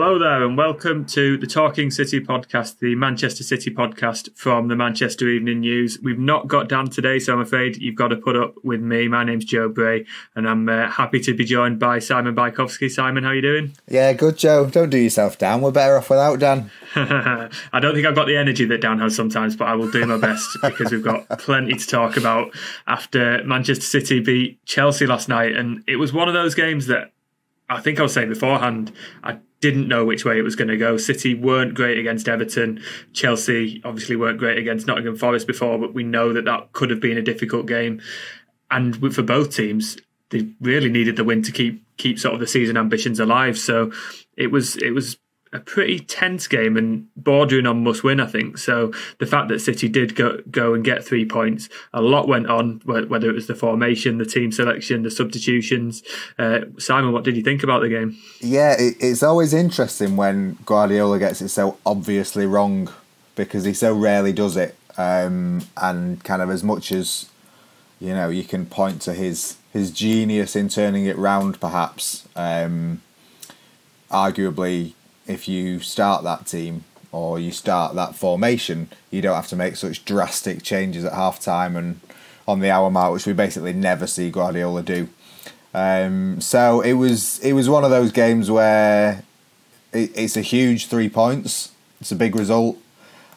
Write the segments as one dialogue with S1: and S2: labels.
S1: Hello there and welcome to the Talking City podcast, the Manchester City podcast from the Manchester Evening News. We've not got Dan today, so I'm afraid you've got to put up with me. My name's Joe Bray and I'm happy to be joined by Siman Bajkowski. Simon, how are you doing?
S2: Yeah, good, Joe. Don't do yourself down. We're better off without Dan.
S1: I don't think I've got the energy that Dan has sometimes, but I will do my best because we've got plenty to talk about after Manchester City beat Chelsea last night. And it was one of those games that I think I was saying beforehand, I didn't know which way it was going to go. City weren't great against Everton. Chelsea obviously weren't great against Nottingham Forest before, but we know that that could have been a difficult game. And for both teams, they really needed the win to keep sort of the season ambitions alive. So it was a pretty tense game and bordering on must win, I think. So the fact that City did go and get 3 points, a lot went on, whether it was the formation, the team selection, the substitutions. Simon, what did you think about the game?
S2: Yeah, it's always interesting when Guardiola gets it so obviously wrong because he so rarely does it. And kind of as much as, you know, you can point to his genius in turning it round, perhaps, arguably, if you start that team or you start that formation, you don't have to make such drastic changes at half-time and on the hour mark, which we basically never see Guardiola do. So it was one of those games where it's a huge 3 points. It's a big result.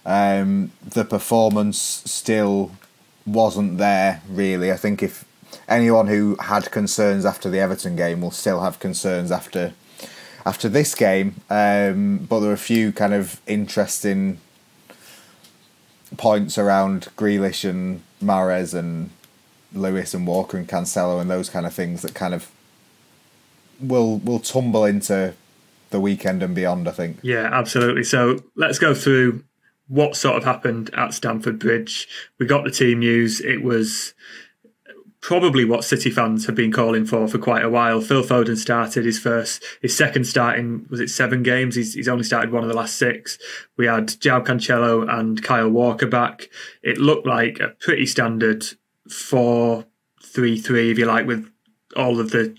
S2: The performance still wasn't there, really. I think if anyone who had concerns after the Everton game will still have concerns after this game, but there are a few kind of interesting points around Grealish and Mahrez and Lewis and Walker and Cancelo and those kind of things that kind of will tumble into the weekend and beyond, I think.
S1: Yeah, absolutely. So let's go through what sort of happened at Stamford Bridge. We got the team news. It was probably what City fans have been calling for quite a while. Phil Foden started his second start in, was it 7 games? He's only started one of the last 6. We had João Cancelo and Kyle Walker back. It looked like a pretty standard 4-3-3, if you like, with all of the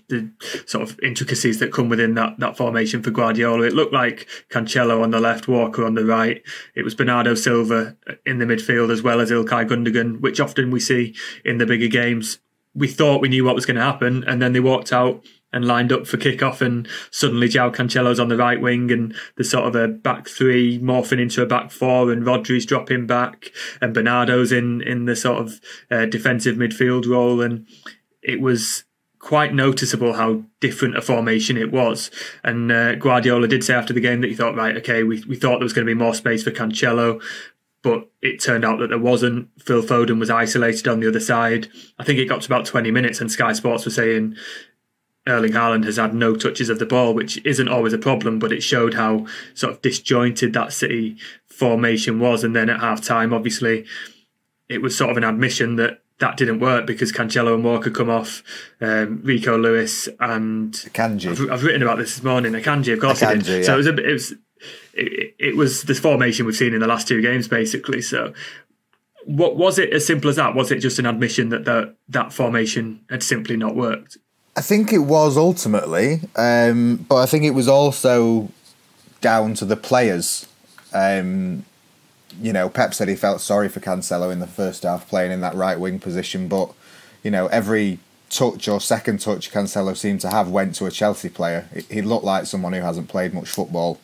S1: sort of intricacies that come within that formation for Guardiola. It looked like Cancelo on the left, Walker on the right. It was Bernardo Silva in the midfield as well as Ilkay Gundogan, which often we see in the bigger games. We thought we knew what was going to happen, and then they walked out and lined up for kick-off, and suddenly João Cancelo's on the right wing, and there's sort of a back 3 morphing into a back 4, and Rodri's dropping back, and Bernardo's in the sort of defensive midfield role, and it was quite noticeable how different a formation it was. And Guardiola did say after the game that he thought, right, okay, we thought there was going to be more space for Cancelo, but it turned out that there wasn't. Phil Foden was isolated on the other side. I think it got to about 20 minutes and Sky Sports were saying Erling Haaland has had no touches of the ball, which isn't always a problem, but it showed how sort of disjointed that City formation was. And then at half-time, obviously, it was sort of an admission that didn't work because Cancelo and Walker come off, Rico Lewis and
S2: Akanji.
S1: I've written about this morning. Akanji, of course, he did. Yeah. So it was this formation we've seen in the last 2 games, basically. So, what was it as simple as that? Was it just an admission that that formation had simply not worked?
S2: I think it was ultimately, but I think it was also down to the players. You know, Pep said he felt sorry for Cancelo in the first half playing in that right wing position, but you know, every touch or second touch Cancelo seemed to have went to a Chelsea player. He looked like someone who hasn't played much football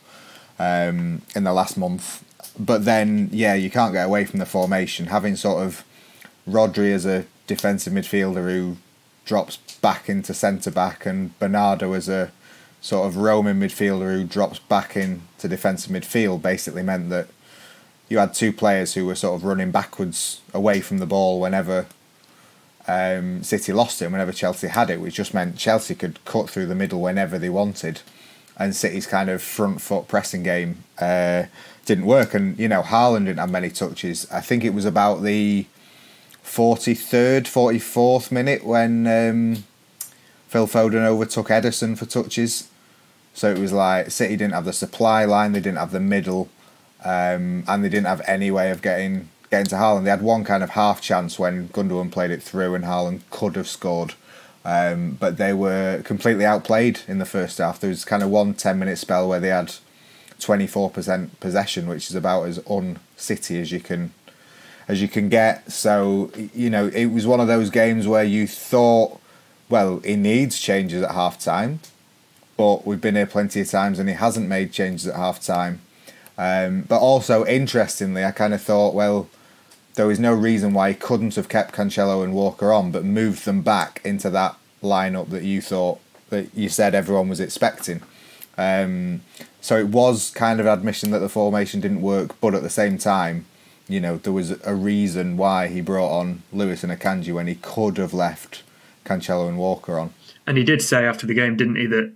S2: in the last month. But then, yeah, you can't get away from the formation. Having sort of Rodri as a defensive midfielder who drops back into centre-back and Bernardo as a sort of roaming midfielder who drops back into defensive midfield basically meant that you had 2 players who were sort of running backwards away from the ball whenever City lost it, whenever Chelsea had it, which just meant Chelsea could cut through the middle whenever they wanted. And City's kind of front foot pressing game didn't work. And, you know, Haaland didn't have many touches. I think it was about the 43rd, 44th minute when Phil Foden overtook Ederson for touches. So it was like City didn't have the supply line, they didn't have the middle, and they didn't have any way of getting to Haaland. They had one kind of half chance when Gundogan played it through and Haaland could have scored. But they were completely outplayed in the first half. There was kind of one 10-minute spell where they had 24% possession, which is about as un-City as you can get. So, it was one of those games where you thought, well, he needs changes at half-time, but we've been here plenty of times and he hasn't made changes at half-time. But also, interestingly, I kind of thought, well, there was no reason why he couldn't have kept Cancelo and Walker on, but moved them back into that lineup that you said everyone was expecting. So it was kind of admission that the formation didn't work, but at the same time, there was a reason why he brought on Lewis and Akanji when he could have left Cancelo and Walker on.
S1: And he did say after the game, didn't he, that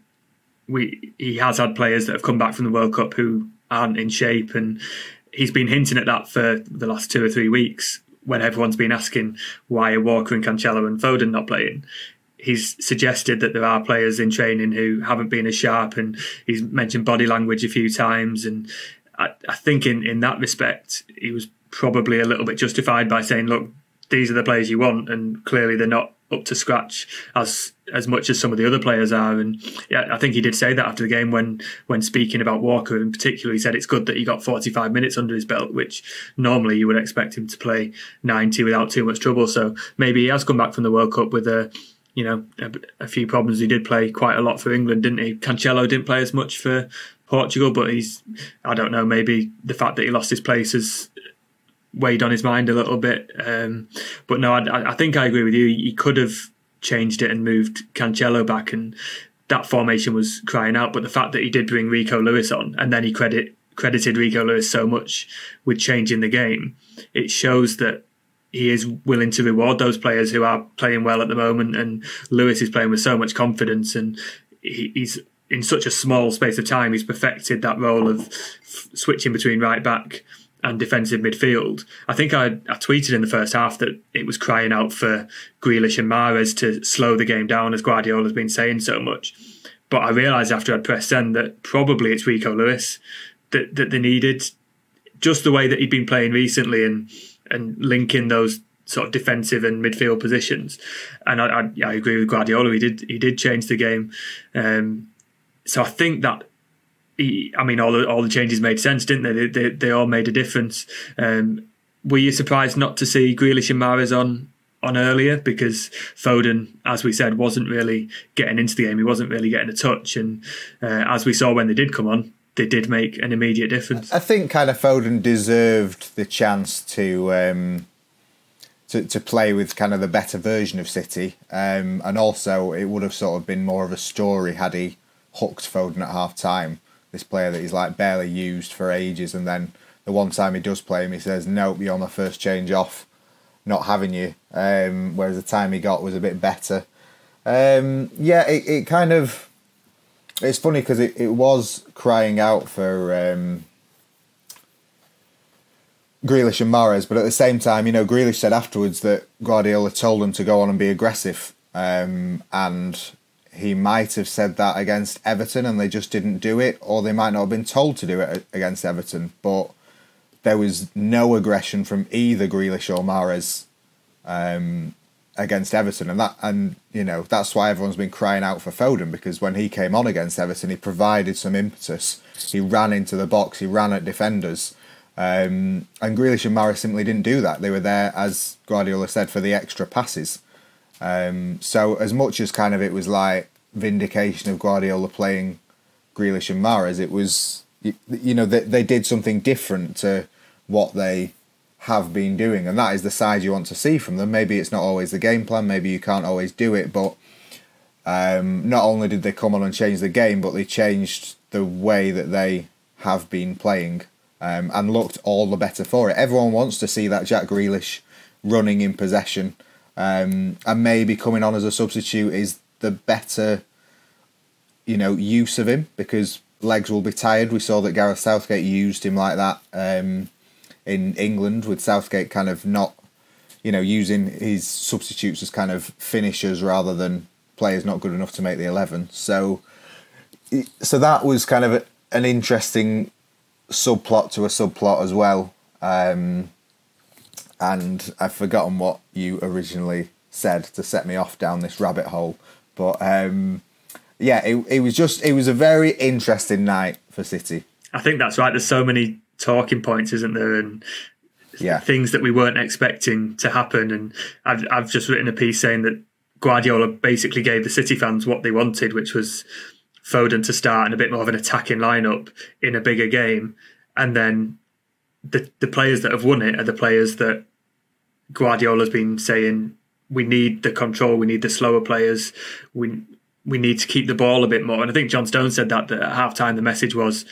S1: he has had players that have come back from the World Cup who aren't in shape, and he's been hinting at that for the last 2 or 3 weeks when everyone's been asking why are Walker and Cancelo and Foden not playing. He's suggested that there are players in training who haven't been as sharp, and he's mentioned body language a few times. And I think in that respect, he was probably a little bit justified by saying, look, these are the players you want, and clearly they're not up to scratch as much as some of the other players are. And yeah, I think he did say that after the game when speaking about Walker in particular. He said it's good that he got 45 minutes under his belt, which normally you would expect him to play 90 without too much trouble. So maybe he has come back from the World Cup with a few problems. He did play quite a lot for England, didn't he? Cancelo didn't play as much for Portugal, but I don't know, maybe the fact that he lost his place has weighed on his mind a little bit. But no, I think I agree with you. He could have changed it and moved Cancelo back, and that formation was crying out. But the fact that he did bring Rico Lewis on, and then he credited Rico Lewis so much with changing the game, it shows that he is willing to reward those players who are playing well at the moment. And Lewis is playing with so much confidence, and he's in such a small space of time, he's perfected that role of switching between right back and defensive midfield. I think I tweeted in the first half that it was crying out for Grealish and Mahrez to slow the game down, as Guardiola's been saying so much. But I realised after I'd pressed send that probably it's Rico Lewis that they needed, just the way that he'd been playing recently and linking those sort of defensive and midfield positions. And I agree with Guardiola. He did change the game. So I think that all the changes made sense, didn't they? They all made a difference. Were you surprised not to see Grealish and Mahrez on earlier? Because Foden, as we said, wasn't really getting into the game. He wasn't really getting a touch. And as we saw when they did come on, they did make an immediate difference.
S2: I think kind of Foden deserved the chance to play with kind of the better version of City. And also it would have sort of been more of a story had he hooked Foden at half-time. This player that he's like barely used for ages, and then the one time he does play him, he says, nope, you're my first change off, not having you. Whereas the time he got was a bit better. It kind of... It's funny because it was crying out for Grealish and Mahrez, but at the same time, Grealish said afterwards that Guardiola told him to go on and be aggressive. And he might have said that against Everton and they just didn't do it, or they might not have been told to do it against Everton. But there was no aggression from either Grealish or Mahrez against Everton, and that's why everyone's been crying out for Foden, because when he came on against Everton, he provided some impetus. He ran into the box, he ran at defenders, and Grealish and Mahrez simply didn't do that. They were there, as Guardiola said, for the extra passes. So as much as kind of it was like vindication of Guardiola playing Grealish and Mahrez, it was, they did something different to what they have been doing, and that is the side you want to see from them. Maybe it's not always the game plan, maybe you can't always do it, but not only did they come on and change the game, but they changed the way that they have been playing, and looked all the better for it. Everyone wants to see that Jack Grealish running in possession, and maybe coming on as a substitute is the better use of him, because legs will be tired. We saw that Gareth Southgate used him like that in England, with Southgate kind of not, using his substitutes as kind of finishers rather than players not good enough to make the 11. So that was kind of an interesting subplot to a subplot as well. And I've forgotten what you originally said to set me off down this rabbit hole. But it was a very interesting night for City.
S1: I think that's right. There's so many talking points, isn't there? And things that we weren't expecting to happen. And I've just written a piece saying that Guardiola basically gave the City fans what they wanted, which was Foden to start and a bit more of an attacking lineup in a bigger game. And then the players that have won it are the players that Guardiola's been saying, we need the control, we need the slower players, we need to keep the ball a bit more. And I think John Stones said that at half-time the message was,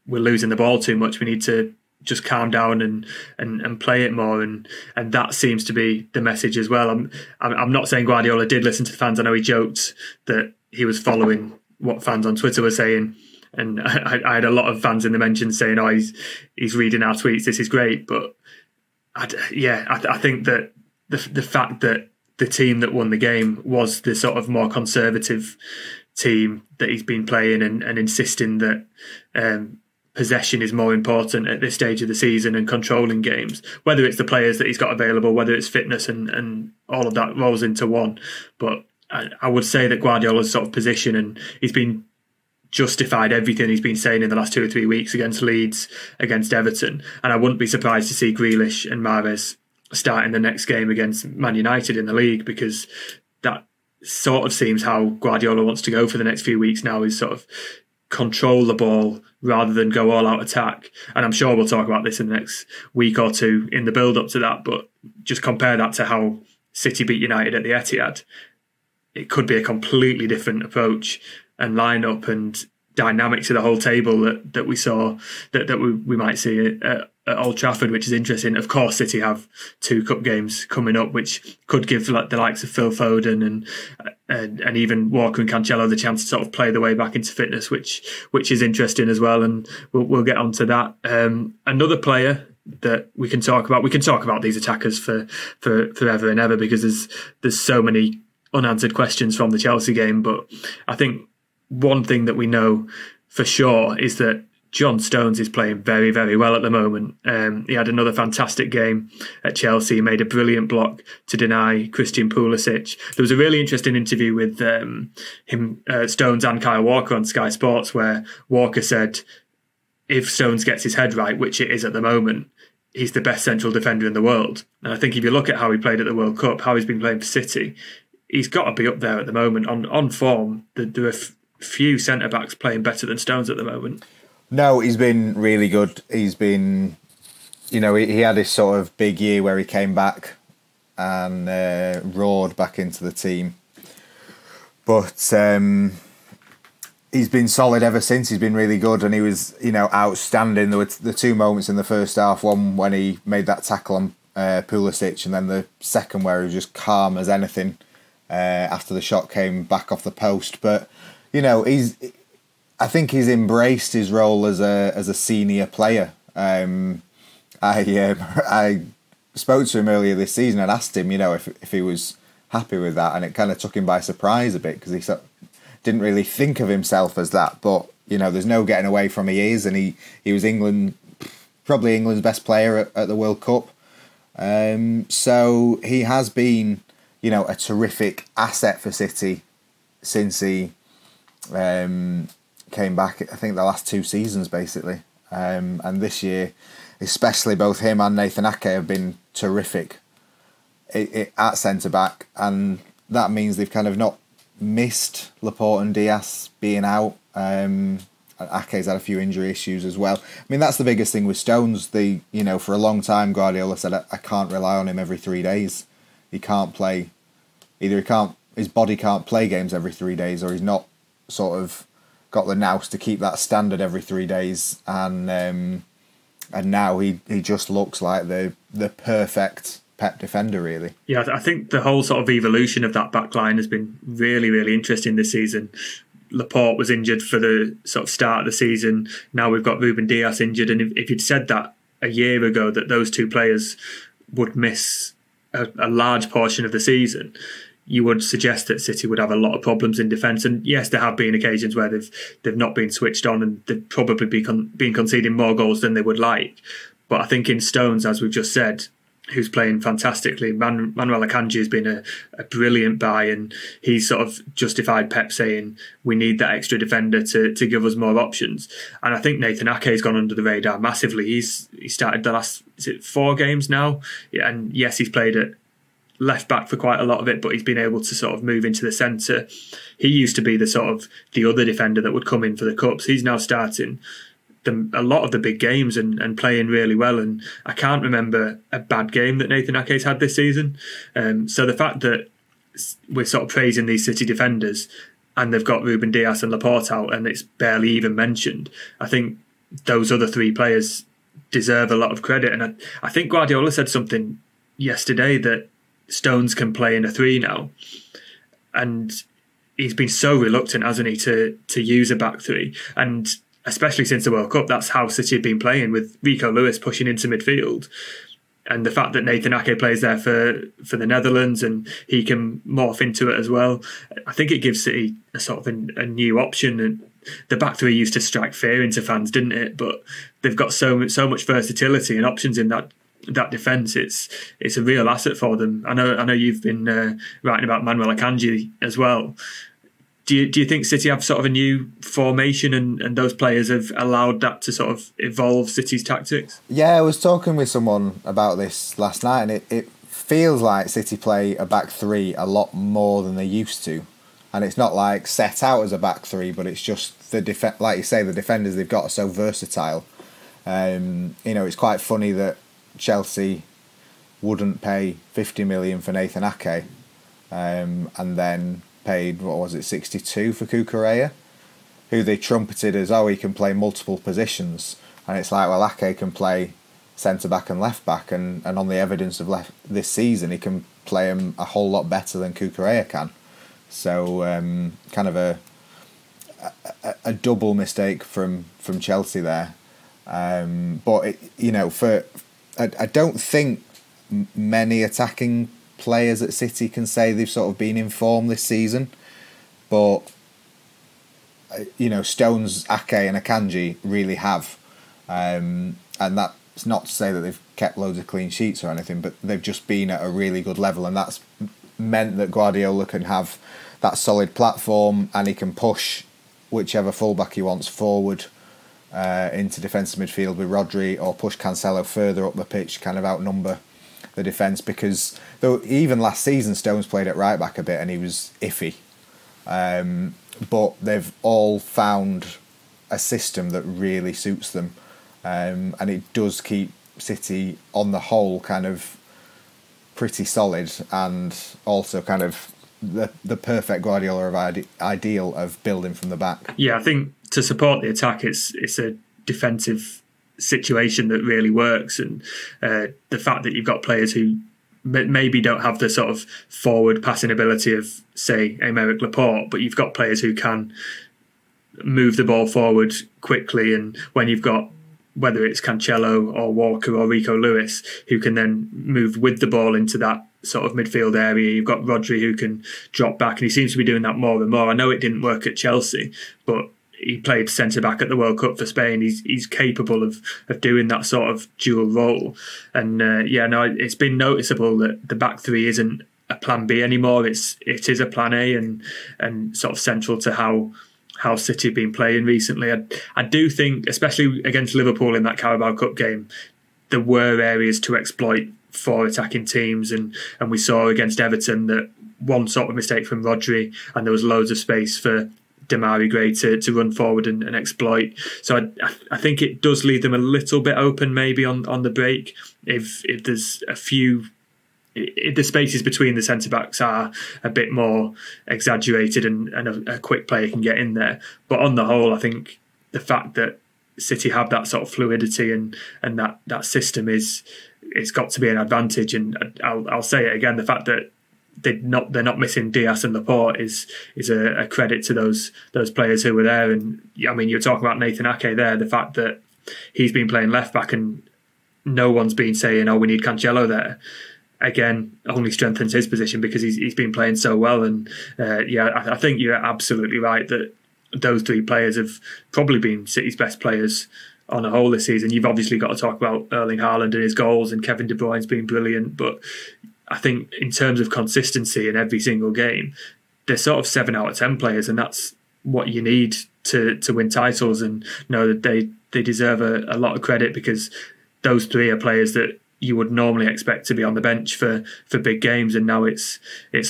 S1: we're losing the ball too much, we need to just calm down and play it more, and that seems to be the message as well. I'm not saying Guardiola did listen to the fans. I know he joked that he was following what fans on Twitter were saying, and I had a lot of fans in the mentions saying, "Oh, he's reading our tweets. This is great." But I think that the fact that the team that won the game was the sort of more conservative team that he's been playing, and insisting that possession is more important at this stage of the season and controlling games, whether it's the players that he's got available, whether it's fitness and all of that rolls into one. But I would say that Guardiola's sort of position, and he's been justified everything he's been saying in the last 2 or 3 weeks against Leeds, against Everton. And I wouldn't be surprised to see Grealish and Mahrez starting the next game against Man United in the league, because that sort of seems how Guardiola wants to go for the next few weeks now, is sort of control the ball rather than go all out attack. And I'm sure we'll talk about this in the next week or two in the build up to that, but just compare that to how City beat United at the Etihad. It could be a completely different approach and lineup and dynamic to the whole table that we saw, that we might see at Old Trafford, which is interesting. Of course, City have 2 cup games coming up, which could give the likes of Phil Foden and even Walker and Cancelo the chance to sort of play their way back into fitness, which is interesting as well. And we'll get onto that. Another player that we can talk about these attackers for forever and ever, because there's so many unanswered questions from the Chelsea game. But I think one thing that we know for sure is that John Stones is playing very, very well at the moment. He had another fantastic game at Chelsea. He made a brilliant block to deny Christian Pulisic. There was a really interesting interview with Stones and Kyle Walker on Sky Sports, where Walker said if Stones gets his head right, which it is at the moment, he's the best central defender in the world. And I think if you look at how he played at the World Cup, how he's been playing for City, he's got to be up there at the moment. On form, there are few centre-backs playing better than Stones at the moment.
S2: No, he's been really good. He's been, he had this sort of big year where he came back and roared back into the team. But he's been solid ever since. He's been really good, and he was, outstanding. There were the 2 moments in the first half. One when he made that tackle on Pulisic, and then the second where he was just calm as anything after the shot came back off the post. But I think he's embraced his role as a senior player. I spoke to him earlier this season and asked him, if he was happy with that, and it kind of took him by surprise a bit, because he didn't really think of himself as that. But there's no getting away from he is, and he was probably England's best player at the World Cup. So he has been, a terrific asset for City since he came back, I think the last 2 seasons basically, and this year especially both him and Nathan Ake have been terrific at centre back, and that means they've kind of not missed Laporte and Diaz being out. Ake's had a few injury issues as well. I mean, that's the biggest thing with Stones. For a long time Guardiola said, I can't rely on him every 3 days. He can't play, his body can't play games every 3 days, or he's not sort of got the nous to keep that standard every 3 days, and now he just looks like the perfect Pep defender, really.
S1: Yeah, I think the whole sort of evolution of that back line has been really, really interesting this season. Laporte was injured for the sort of start of the season. Now we've got Ruben Diaz injured, and if you'd said that a year ago, that those 2 players would miss a large portion of the season, you would suggest that City would have a lot of problems in defence. And yes, there have been occasions where they've not been switched on, and they've probably been conceding more goals than they would like. But I think in Stones, as we've just said, who's playing fantastically. Manuel Akanji has been a brilliant buy, and he's sort of justified Pep saying we need that extra defender to give us more options. And I think Nathan Ake has gone under the radar massively. He started the last 4 games now, and yes, he's played at left back for quite a lot of it, but he's been able to sort of move into the centre. He used to be the other defender that would come in for the cups. He's now starting a lot of the big games and playing really well, and I can't remember a bad game that Nathan Ake's had this season. So the fact that we're sort of praising these City defenders and they've got Ruben Dias and Laporte out and it's barely even mentioned, I think those other 3 players deserve a lot of credit. And I think Guardiola said something yesterday that Stones can play in a 3 now, and he's been so reluctant, hasn't he, to use a back 3, and especially since the World Cup, that's how City have been playing, with Rico Lewis pushing into midfield. And the fact that Nathan Ake plays there for the Netherlands and he can morph into it as well, I think it gives City a sort of a new option. And the back 3 used to strike fear into fans, didn't it? But they've got so much versatility and options in that defence. It's a real asset for them. I know you've been writing about Manuel Akanji as well. Do you think City have sort of a new formation and those players have allowed that to sort of evolve City's tactics?
S2: Yeah, I was talking with someone about this last night, and it feels like City play a back 3 a lot more than they used to. And it's not like set out as a back 3, but it's just like you say, the defenders they've got are so versatile. It's quite funny that Chelsea wouldn't pay 50 million for Nathan Ake, and then paid, 62 for Cucurella, who they trumpeted as, he can play multiple positions. And it's like, well, Ake can play centre-back and left-back, and on the evidence of this season, he can play him a whole lot better than Cucurella can. So, kind of a double mistake from Chelsea there. But, I don't think many attacking players at City can say they've sort of been in form this season, but Stones, Ake and Akanji really have, and that's not to say that they've kept loads of clean sheets or anything, but they've just been at a really good level, and that's meant that Guardiola can have that solid platform and he can push whichever fullback he wants forward into defensive midfield with Rodri, or push Cancelo further up the pitch, kind of outnumber the defence, because though even last season Stones played at right back a bit and he was iffy, but they've all found a system that really suits them, and it does keep City on the whole kind of pretty solid, and also kind of the perfect Guardiola ideal of building from the back.
S1: Yeah, I think to support the attack, it's a defensive situation that really works, and the fact that you've got players who maybe don't have the sort of forward passing ability of, say, Aymeric Laporte, but you've got players who can move the ball forward quickly, and when you've got, whether it's Cancelo or Walker or Rico Lewis, who can then move with the ball into that sort of midfield area. You've got Rodri who can drop back, and he seems to be doing that more and more. I know it didn't work at Chelsea, but he played centre-back at the World Cup for Spain. He's capable of doing that sort of dual role. And it's been noticeable that the back 3 isn't a plan B anymore. It is a plan A, and sort of central to how City have been playing recently. I do think, especially against Liverpool in that Carabao Cup game, there were areas to exploit for attacking teams, and we saw against Everton that one sort of mistake from Rodri, and there was loads of space for Demarai Gray to run forward and exploit. So I think it does leave them a little bit open maybe on the break if there's a few. If the spaces between the centre-backs are a bit more exaggerated and a quick player can get in there. But on the whole, I think the fact that City have that sort of fluidity and that system it's got to be an advantage. And I'll say it again, the fact that they're not missing Dias and Laporte is a credit to those players who were there. And I mean, you're talking about Nathan Ake there, the fact that he's been playing left-back and no one's been saying, we need Cancelo there. Again, only strengthens his position because he's been playing so well. And I think you're absolutely right that those 3 players have probably been City's best players on a whole this season. You've obviously got to talk about Erling Haaland and his goals, and Kevin De Bruyne's been brilliant. But I think in terms of consistency in every single game, they're sort of 7 out of 10 players, and that's what you need to win titles. And know that they deserve a lot of credit, because those three are players that you would normally expect to be on the bench for big games, and now it's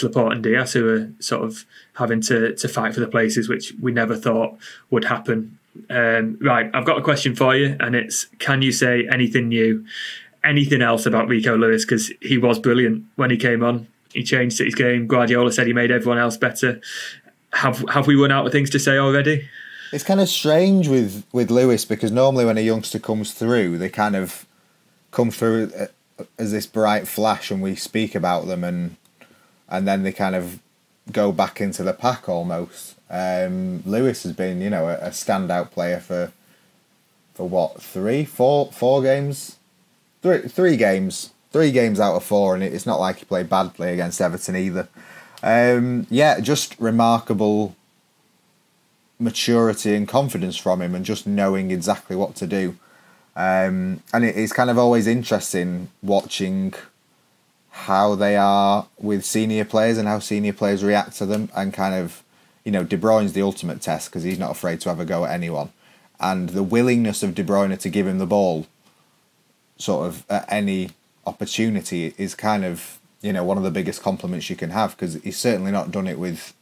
S1: Laporte and Diaz who are sort of having to fight for the places, which we never thought would happen. Right, I've got a question for you, and it's, can you say anything new, anything else about Rico Lewis? Because he was brilliant when he came on. He changed City's game. Guardiola said he made everyone else better. Have we run out of things to say already?
S2: It's kind of strange with Lewis, because normally when a youngster comes through, they kind of come through as this bright flash, and we speak about them, and then they kind of go back into the pack almost. Lewis has been, a standout player for what, 4 games? 3 games. 3 games out of 4, and it's not like he played badly against Everton either. Just remarkable maturity and confidence from him, and just knowing exactly what to do. And it's kind of always interesting watching how they are with senior players and how senior players react to them, and kind of, De Bruyne's the ultimate test, because he's not afraid to have a go at anyone, and the willingness of De Bruyne to give him the ball sort of at any opportunity is kind of, one of the biggest compliments you can have, because he's certainly not done it with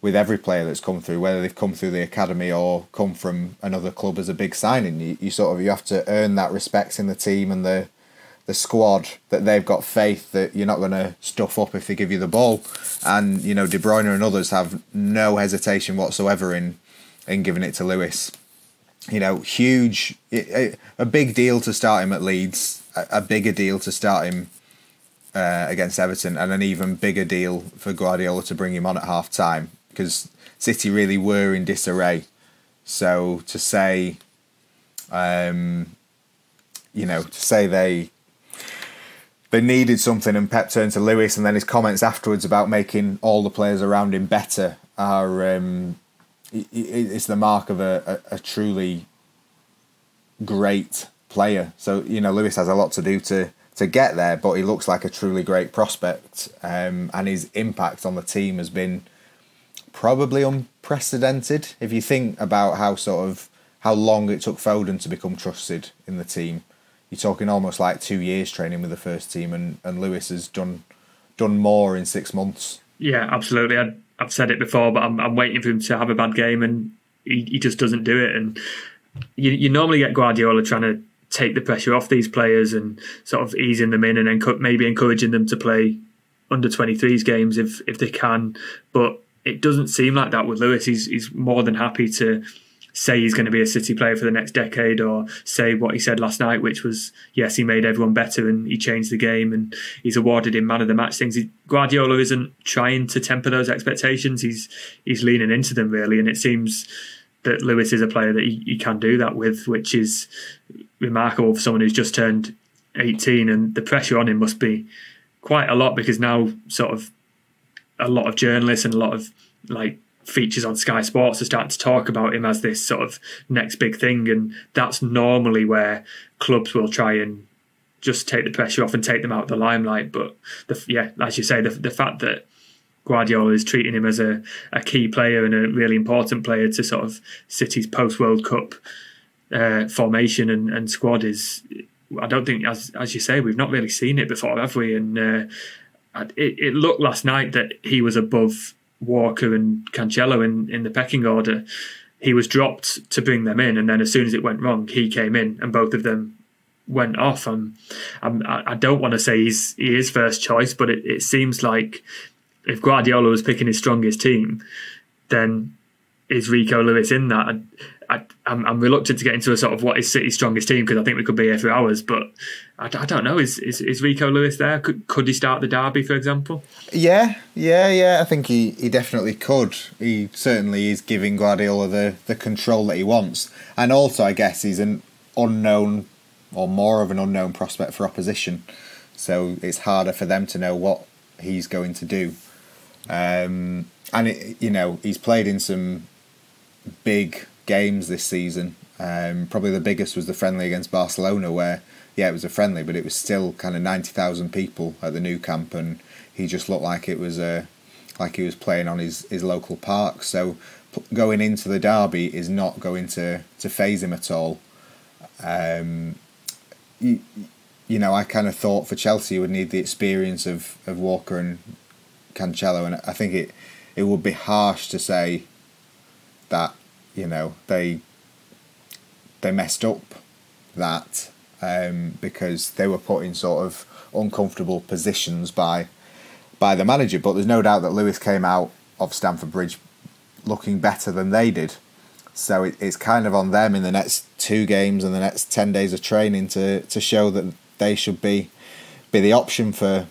S2: every player that's come through, whether they've come through the academy or come from another club as a big signing. You have to earn that respect in the team and the squad, that they've got faith that you're not going to stuff up if they give you the ball. And De Bruyne and others have no hesitation whatsoever in giving it to Lewis. Huge, a big deal to start him at Leeds, a bigger deal to start him against Everton, and an even bigger deal for Guardiola to bring him on at half time, because City really were in disarray. So to say, they needed something, and Pep turned to Lewis, and then his comments afterwards about making all the players around him better are it's the mark of a truly great player. So Lewis has a lot to do to get there, but he looks like a truly great prospect, and his impact on the team has been probably unprecedented. If you think about how long it took Foden to become trusted in the team, you're talking almost like 2 years training with the first team, and Lewis has done more in 6 months.
S1: Yeah, absolutely. I've said it before, but I'm waiting for him to have a bad game, and he just doesn't do it. And you normally get Guardiola trying to take the pressure off these players and sort of easing them in, and then maybe encouraging them to play under 23s games if they can. But it doesn't seem like that with Lewis. He's more than happy to say he's going to be a City player for the next decade, or say what he said last night, which was, yes, he made everyone better and he changed the game, and he's awarded him man of the match things. Guardiola isn't trying to temper those expectations. He's leaning into them, really, and it seems that Lewis is a player that he can do that with, which is remarkable for someone who's just turned 18, and the pressure on him must be quite a lot, because now sort of a lot of journalists and a lot of features on Sky Sports are starting to talk about him as this sort of next big thing, and that's normally where clubs will try and just take the pressure off and take them out of the limelight. But as you say, the fact that Guardiola is treating him as a key player and a really important player to sort of City's post-World Cup formation and squad is, I don't think, as you say, we've not really seen it before, have we? And it looked last night that he was above Walker and Cancelo in the pecking order. He was dropped to bring them in, and then as soon as it went wrong, he came in, and both of them went off. I don't want to say he is first choice, but it seems like if Guardiola was picking his strongest team, then is Rico Lewis in that? I'm reluctant to get into a sort of what is City's strongest team, because I think we could be here for hours, but I don't know. Is Rico Lewis there? Could he start the derby, for example?
S2: Yeah. I think he definitely could. He certainly is giving Guardiola the control that he wants. And also, I guess, he's an unknown, or more of an unknown prospect for opposition. So it's harder for them to know what he's going to do. And he's played in some big games this season. Probably the biggest was the friendly against Barcelona, where it was a friendly, but it was still kind of 90,000 people at the new camp, and he just looked like it was like he was playing on his local park. So going into the derby is not going to faze him at all. I kind of thought for Chelsea you would need the experience of Walker and Cancelo, and I think it would be harsh to say that they messed up that because they were put in sort of uncomfortable positions by the manager. But there's no doubt that Lewis came out of Stamford Bridge looking better than they did. So it's kind of on them in the next 2 games and the next 10 days of training to show that they should be the option for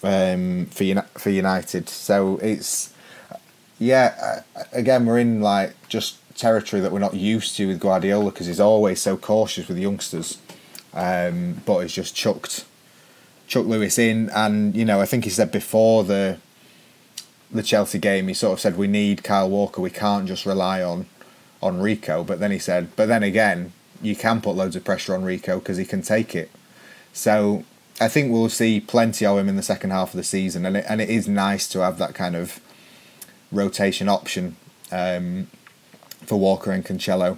S2: United. So it's again, we're in like just territory that we're not used to with Guardiola, because he's always so cautious with youngsters, but he's just chucked Lewis in. And I think he said before the Chelsea game, he sort of said we need Kyle Walker, we can't just rely on Rico. But then he said, but then again, you can put loads of pressure on Rico because he can take it. So I think we'll see plenty of him in the second half of the season, and it is nice to have that kind of rotation option for Walker and Cancelo.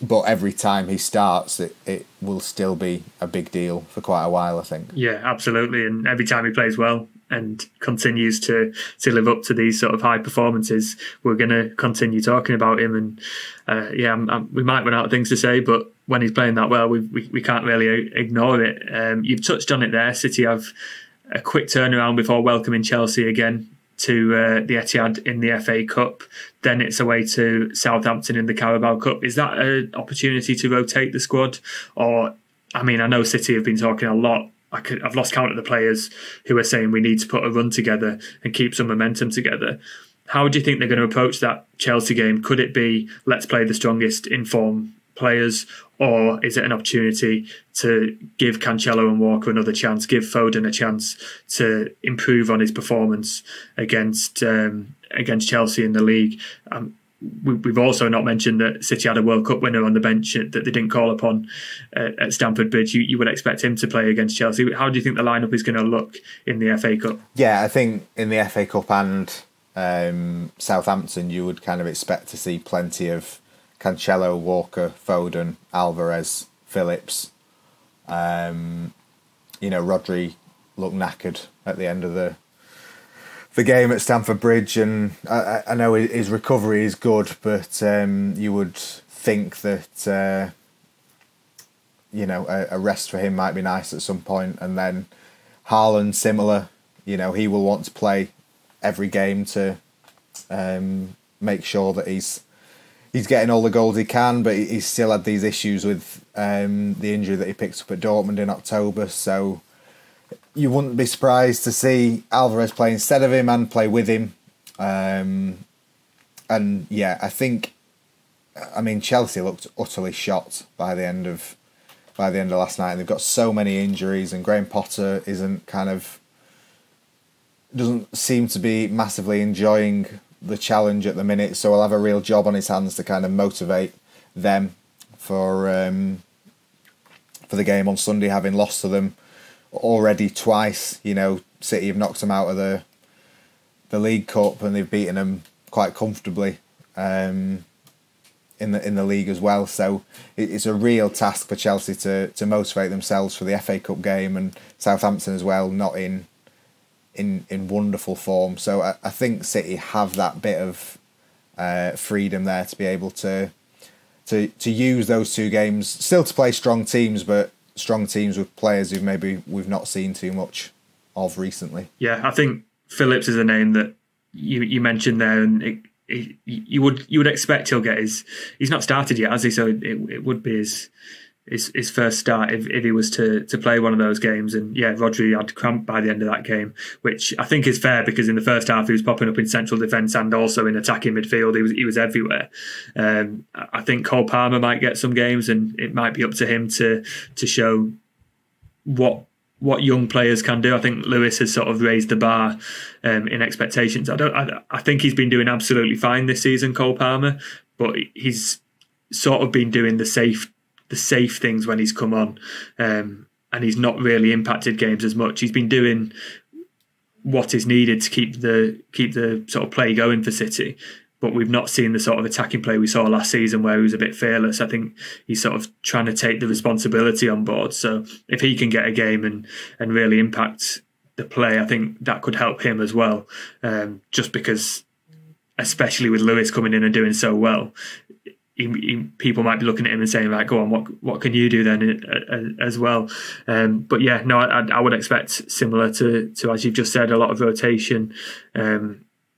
S2: But every time he starts, it will still be a big deal for quite a while, I think. Yeah,
S1: absolutely. And every time he plays well and continues to live up to these sort of high performances, we're going to continue talking about him. And we might run out of things to say, but when he's playing that well, we can't really ignore it. You've touched on it there. City have a quick turnaround before welcoming Chelsea again to the Etihad in the FA Cup. Then it's away to Southampton in the Carabao Cup. Is that an opportunity to rotate the squad? Or, I mean, I know City have been talking a lot. I've lost count of the players who are saying we need to put a run together and keep some momentum together. How do you think they're going to approach that Chelsea game? Could it be, let's play the strongest in form players, or is it an opportunity to give Cancelo and Walker another chance, give Foden a chance to improve on his performance against Chelsea in the league? We've also not mentioned that City had a World Cup winner on the bench that they didn't call upon at Stamford Bridge. You would expect him to play against Chelsea. How do you think the lineup is going to look in the FA Cup?
S2: Yeah, I think in the FA Cup and Southampton, you would kind of expect to see plenty of Cancelo, Walker, Foden, Alvarez, Phillips. Rodri looked knackered at the end of the game at Stamford Bridge, and I know his recovery is good, but you would think that a rest for him might be nice at some point. And then Haaland, similar, he will want to play every game to make sure that he's getting all the goals he can, but he's still had these issues with the injury that he picked up at Dortmund in October. So you wouldn't be surprised to see Alvarez play instead of him and play with him. I think, Chelsea looked utterly shot by the end of last night, and they've got so many injuries, and Graham Potter doesn't seem to be massively enjoying the challenge at the minute, so he'll have a real job on his hands to kind of motivate them for the game on Sunday, having lost to them already twice. City have knocked them out of the League Cup, and they've beaten them quite comfortably in the league as well. So it's a real task for Chelsea to motivate themselves for the FA Cup game, and Southampton as well, not in wonderful form. So I think City have that bit of freedom there to be able to use those 2 games, still to play strong teams, but strong teams with players who maybe we've not seen too much of recently.
S1: Yeah, I think Phillips is a name that you mentioned there, and you would expect he'll get he's not started yet, has he? So it would be his first start if he was to play one of those games. And yeah, Rodri had cramp by the end of that game, which I think is fair, because in the first half he was popping up in central defence and also in attacking midfield. He was everywhere. I think Cole Palmer might get some games, and it might be up to him to show what young players can do. I think Lewis has sort of raised the bar in expectations. I think he's been doing absolutely fine this season, Cole Palmer, but he's sort of been doing the safe things when he's come on, and he's not really impacted games as much. He's been doing what is needed to keep the sort of play going for City, but we've not seen the sort of attacking play we saw last season where he was a bit fearless. I think he's sort of trying to take the responsibility on board. So if he can get a game and really impact the play, I think that could help him as well. Just because, especially with Lewis coming in and doing so well, people might be looking at him and saying, right, go on, what can you do then as well? But yeah, no, I would expect similar to as you've just said, a lot of rotation,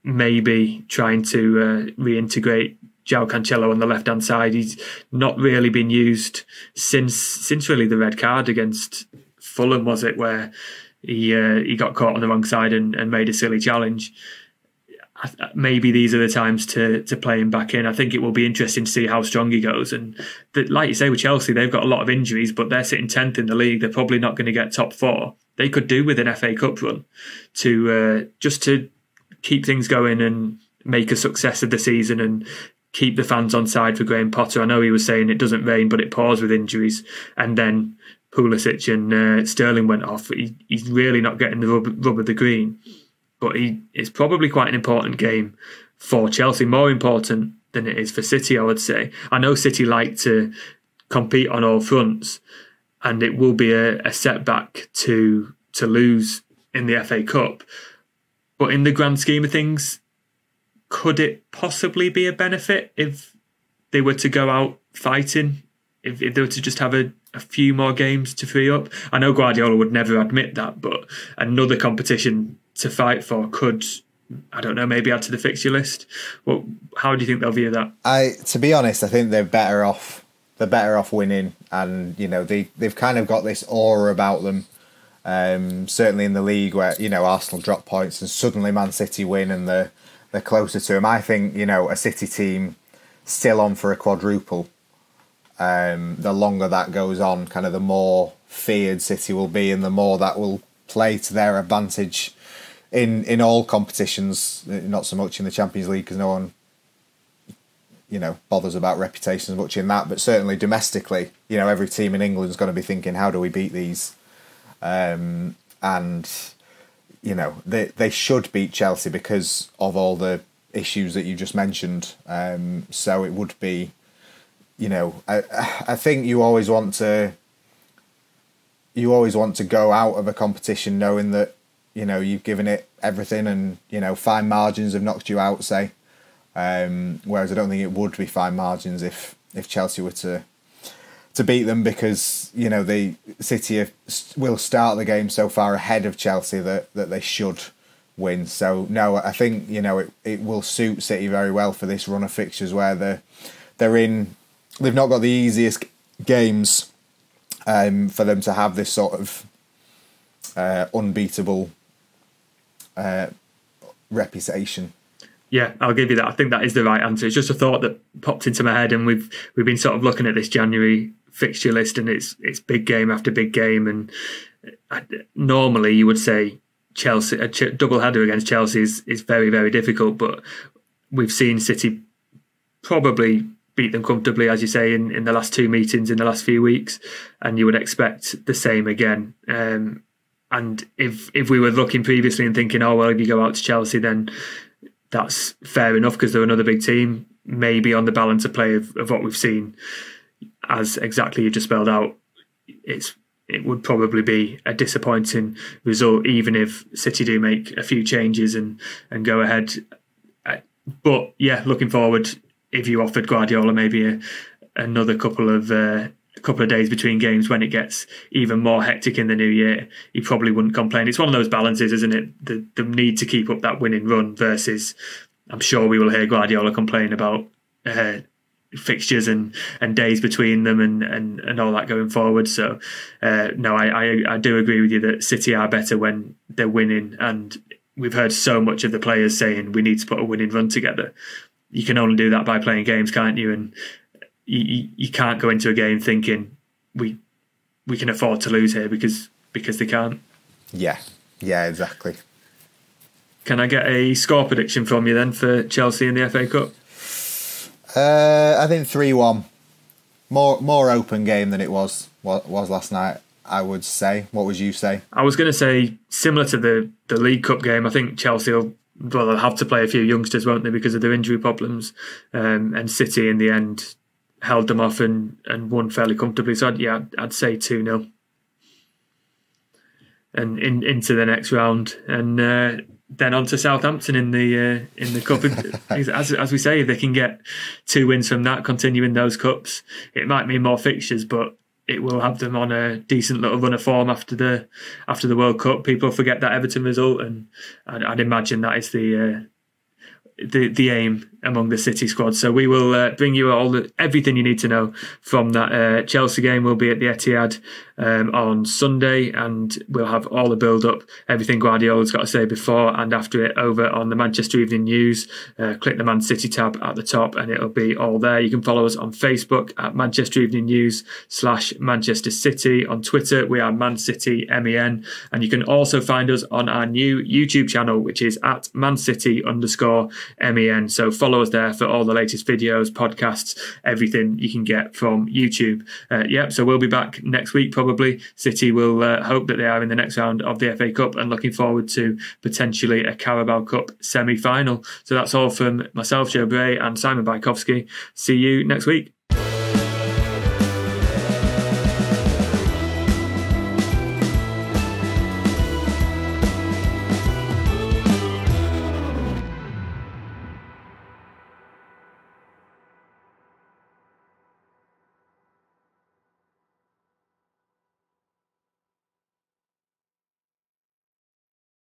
S1: maybe trying to reintegrate João Cancelo on the left-hand side. He's not really been used since really the red card against Fulham, was it, where he got caught on the wrong side and made a silly challenge. Maybe these are the times to play him back in. I think it will be interesting to see how strong he goes. And like you say, with Chelsea, they've got a lot of injuries, but they're sitting 10th in the league. They're probably not going to get top 4. They could do with an FA Cup run to just to keep things going and make a success of the season and keep the fans on side for Graham Potter. I know he was saying it doesn't rain, but it pours with injuries. And then Pulisic and Sterling went off. He's really not getting the rub of the green. But it's probably quite an important game for Chelsea, more important than it is for City, I would say. I know City like to compete on all fronts, and it will be a setback to lose in the FA Cup. But in the grand scheme of things, could it possibly be a benefit if they were to go out fighting, if they were to just have a few more games to free up? I know Guardiola would never admit that, but another competition to fight for could, I don't know, maybe add to the fixture list. Well, how do you think they'll view that?
S2: To be honest, I think they're better off. They're better off winning, and they've kind of got this aura about them. Certainly in the league, where Arsenal drop points and suddenly Man City win, and they're closer to them. I think a City team still on for a quadruple. The longer that goes on, kind of the more feared City will be, and the more that will play to their advantage in all competitions. Not so much in the Champions League because no one bothers about reputation as much in that, but certainly domestically, every team in England is going to be thinking, how do we beat these? And they should beat Chelsea because of all the issues that you just mentioned. So it would be, I think you always want to go out of a competition knowing that you've given it everything, and fine margins have knocked you out, say. Whereas I don't think it would be fine margins if Chelsea were to beat them, because the City will start the game so far ahead of Chelsea that they should win. So no, I think it will suit City very well for this run of fixtures where they're in. They've not got the easiest games for them to have this sort of unbeatable reputation.
S1: Yeah, I'll give you that. I think that is the right answer. It's just a thought that popped into my head, and we've been sort of looking at this January fixture list, and it's big game after big game. And normally you would say Chelsea, a double header against Chelsea is very, very difficult, but we've seen City probably beat them comfortably, as you say, in the last 2 meetings in the last few weeks, and you would expect the same again. And if we were looking previously and thinking, oh well, if you go out to Chelsea, then that's fair enough because they're another big team. Maybe on the balance of play of what we've seen, as exactly you just spelled out, it would probably be a disappointing result, even if City do make a few changes and go ahead. But yeah, looking forward, if you offered Guardiola maybe another couple of days between games when it gets even more hectic in the new year, he probably wouldn't complain. It's one of those balances, isn't it? The need to keep up that winning run versus, I'm sure we will hear Guardiola complain about fixtures and days between them and all that going forward. So no, I do agree with you that City are better when they're winning, and we've heard so much of the players saying we need to put a winning run together. You can only do that by playing games, can't you? And you can't go into a game thinking we can afford to lose here because they can't.
S2: Yeah, exactly.
S1: Can I get a score prediction from you then for Chelsea in the FA Cup?
S2: I think 3-1. more open game than it was last night, I would say. What would you say?
S1: I was going to say similar to the League Cup game. I think Chelsea they'll have to play a few youngsters, won't they, because of their injury problems. And City in the end held them off and won fairly comfortably. So I'd say 2-0. And into the next round, and then on to Southampton in the cup. As we say, if they can get 2 wins from that, continuing those cups, it might mean more fixtures, but it will have them on a decent little run of form after the World Cup. People forget that Everton result, and I'd imagine that is the aim among the City squad. So we will bring you everything you need to know from that Chelsea game. We'll be at the Etihad on Sunday, and we'll have all the build-up, everything Guardiola's got to say before and after it, over on the Manchester Evening News. Click the Man City tab at the top and it'll be all there. You can follow us on Facebook at Manchester Evening News /Manchester City. On Twitter, we are Man City MEN, and you can also find us on our new YouTube channel, which is at Man City_MEN. So follow us there for all the latest videos, podcasts, everything you can get from YouTube. So we'll be back next week probably. City will hope that they are in the next round of the FA Cup, and looking forward to potentially a Carabao Cup semi-final. So that's all from myself, Joe Bray, and Siman Bajkowski. See you next week.